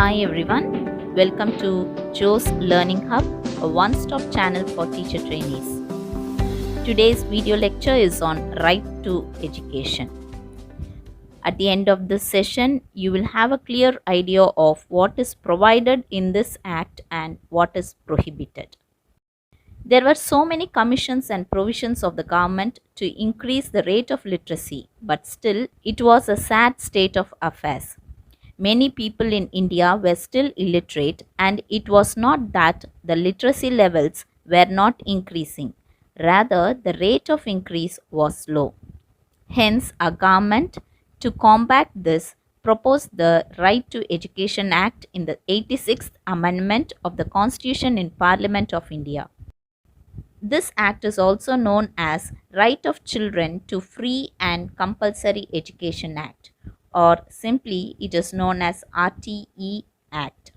Hi everyone, welcome to Joe's Learning Hub, a one-stop channel for teacher trainees. Today's video lecture is on right to education. At the end of this session, you will have a clear idea of what is provided in this act and what is prohibited. There were so many commissions and provisions of the government to increase the rate of literacy, but still it was a sad state of affairs. Many people in India were still illiterate, and it was not that the literacy levels were not increasing. Rather, the rate of increase was low. Hence, our government, to combat this, proposed the Right to Education Act in the 86th Amendment of the Constitution in Parliament of India. This act is also known as Right of Children to Free and Compulsory Education Act, or simply it is known as RTE Act.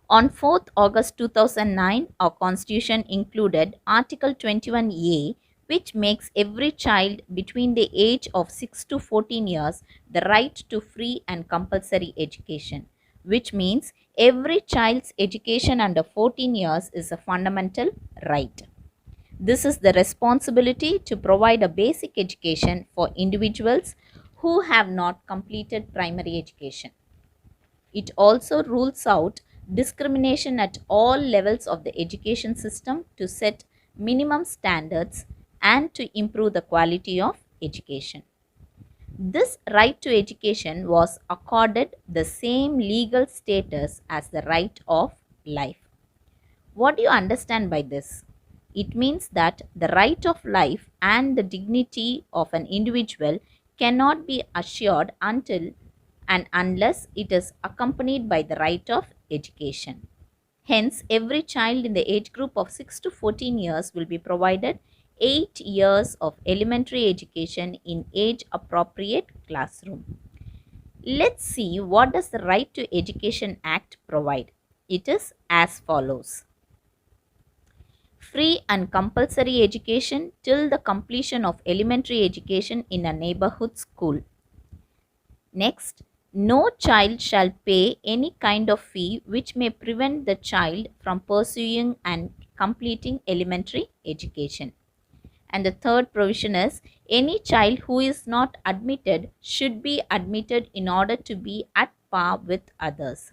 On 4th August 2009, our constitution included Article 21A, which makes every child between the age of 6 to 14 years the right to free and compulsory education, which means every child's education under 14 years is a fundamental right. This is the responsibility to provide a basic education for individuals who have not completed primary education. It also rules out discrimination at all levels of the education system to set minimum standards and to improve the quality of education. This right to education was accorded the same legal status as the right of life. What do you understand by this? It means that the right of life and the dignity of an individual cannot be assured until and unless it is accompanied by the right of education. Hence, every child in the age group of 6 to 14 years will be provided 8 years of elementary education in age-appropriate classroom. Let's see what does the Right to Education Act provide. It is as follows. Free and compulsory education till the completion of elementary education in a neighbourhood school. Next, no child shall pay any kind of fee which may prevent the child from pursuing and completing elementary education. And the third provision is any child who is not admitted should be admitted in order to be at par with others.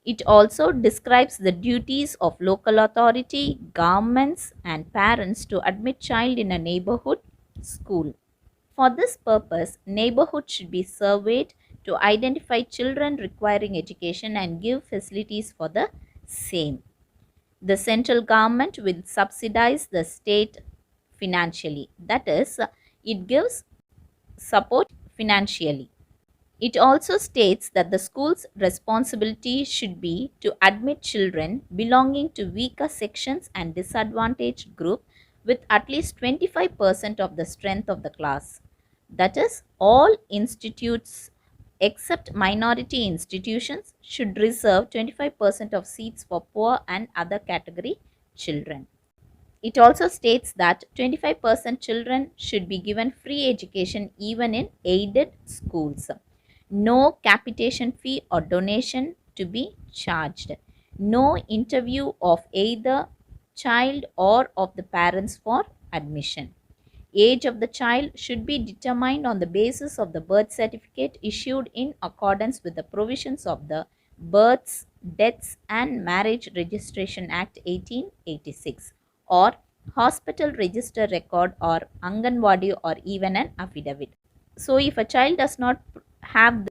It also describes the duties of local authority, governments and parents to admit child in a neighborhood school. For this purpose, neighborhood should be surveyed to identify children requiring education and give facilities for the same. The central government will subsidize the state financially. That is, it gives support financially. It also states that the school's responsibility should be to admit children belonging to weaker sections and disadvantaged group with at least 25% of the strength of the class. That is, all institutes except minority institutions should reserve 25% of seats for poor and other category children. It also states that 25% children should be given free education even in aided schools. No capitation fee or donation to be charged. No interview of either child or of the parents for admission. Age of the child should be determined on the basis of the birth certificate issued in accordance with the provisions of the Births, Deaths and Marriage Registration Act 1886 or hospital register record or Anganwadi or even an affidavit. So, if a child does not have the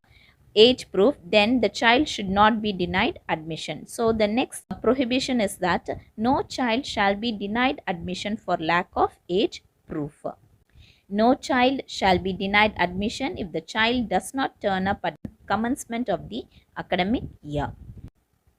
age proof, then the child should not be denied admission. So, the next prohibition is that no child shall be denied admission for lack of age proof. No child shall be denied admission if the child does not turn up at the commencement of the academic year.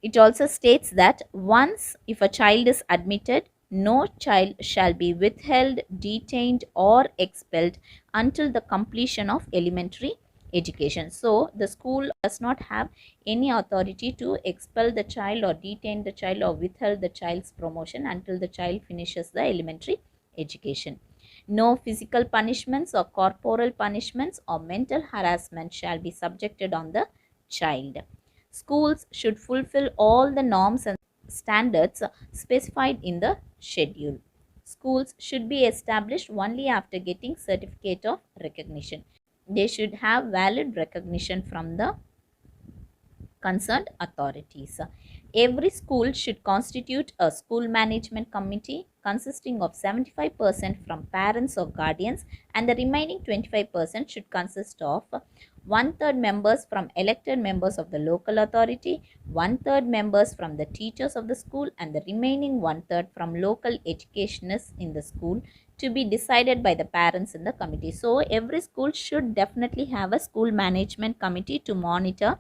It also states that once if a child is admitted, no child shall be withheld, detained or expelled until the completion of elementary education. So, the school does not have any authority to expel the child or detain the child or withhold the child's promotion until the child finishes the elementary education. No physical punishments or corporal punishments or mental harassment shall be subjected on the child. Schools should fulfill all the norms and standards specified in the schedule. Schools should be established only after getting certificate of recognition. They should have valid recognition from the concerned authorities. Every school should constitute a school management committee consisting of 75% from parents or guardians, and the remaining 25% should consist of one-third members from elected members of the local authority, one-third members from the teachers of the school, and the remaining one-third from local educationists in the school, to be decided by the parents in the committee. So every school should definitely have a school management committee to monitor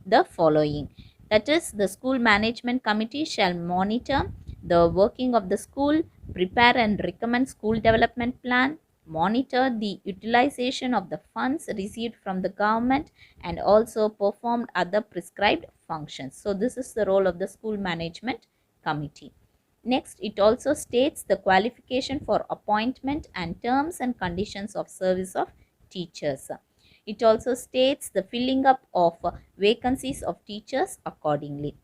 the following. That is, the school management committee shall monitor the working of the school, prepare and recommend school development plan, monitor the utilization of the funds received from the government, and also perform other prescribed functions. So this is the role of the school management committee. Next, it also states the qualification for appointment and terms and conditions of service of teachers. It also states the filling up of vacancies of teachers accordingly.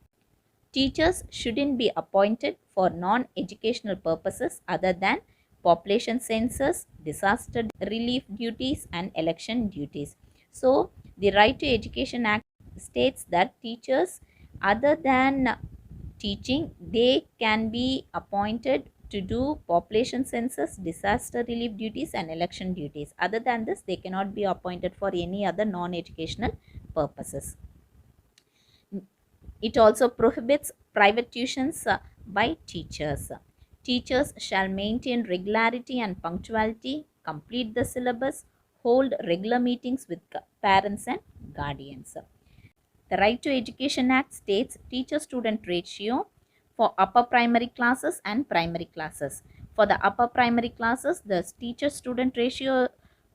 Teachers shouldn't be appointed for non-educational purposes other than population census, disaster relief duties, and election duties. So, the Right to Education Act states that teachers other than teaching, they can be appointed to do population census, disaster relief duties, and election duties. Other than this, they cannot be appointed for any other non-educational purposes. It also prohibits private tuitions by teachers. Teachers shall maintain regularity and punctuality, complete the syllabus, hold regular meetings with parents and guardians. The Right to Education Act states teacher-student ratio for upper primary classes and primary classes. For the upper primary classes, the teacher-student ratio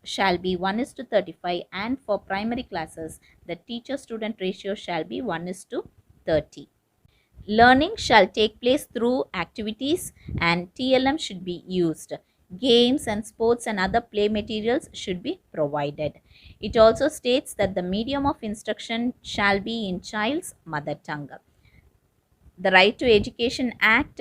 shall be 1:35, and for primary classes, the teacher-student ratio shall be 1:30. Learning shall take place through activities, and TLM should be used. Games and sports and other play materials should be provided. It also states that the medium of instruction shall be in child's mother tongue. The Right to Education Act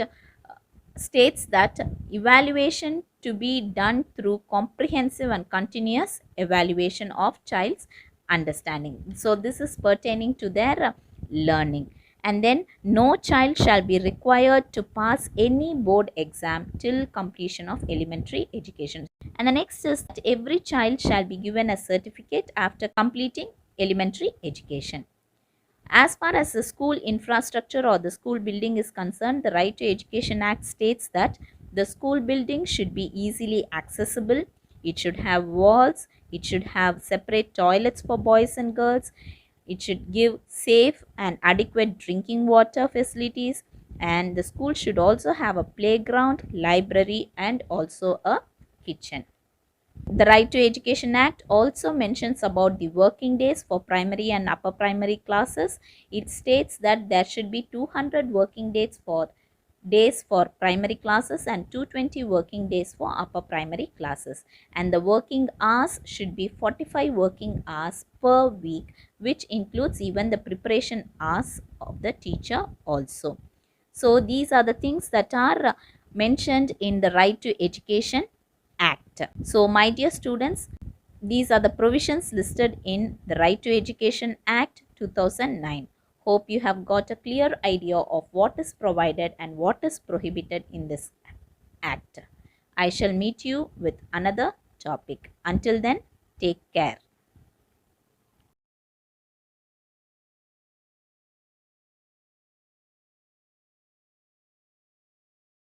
states that evaluation to be done through comprehensive and continuous evaluation of child's understanding. So this is pertaining to their learning. And then no child shall be required to pass any board exam till completion of elementary education. And the next is that every child shall be given a certificate after completing elementary education. As far as the school infrastructure or the school building is concerned, the Right to Education Act states that the school building should be easily accessible, it should have walls, it should have separate toilets for boys and girls, it should give safe and adequate drinking water facilities, and the school should also have a playground, library, and also a kitchen. The Right to Education Act also mentions about the working days for primary and upper primary classes. It states that there should be 200 working days for primary classes and 220 working days for upper primary classes, and the working hours should be 45 working hours per week, which includes even the preparation hours of the teacher also. So these are the things that are mentioned in the Right to Education Act. So my dear students, these are the provisions listed in the Right to Education Act 2009. Hope you have got a clear idea of what is provided and what is prohibited in this act. I shall meet you with another topic. Until then, take care.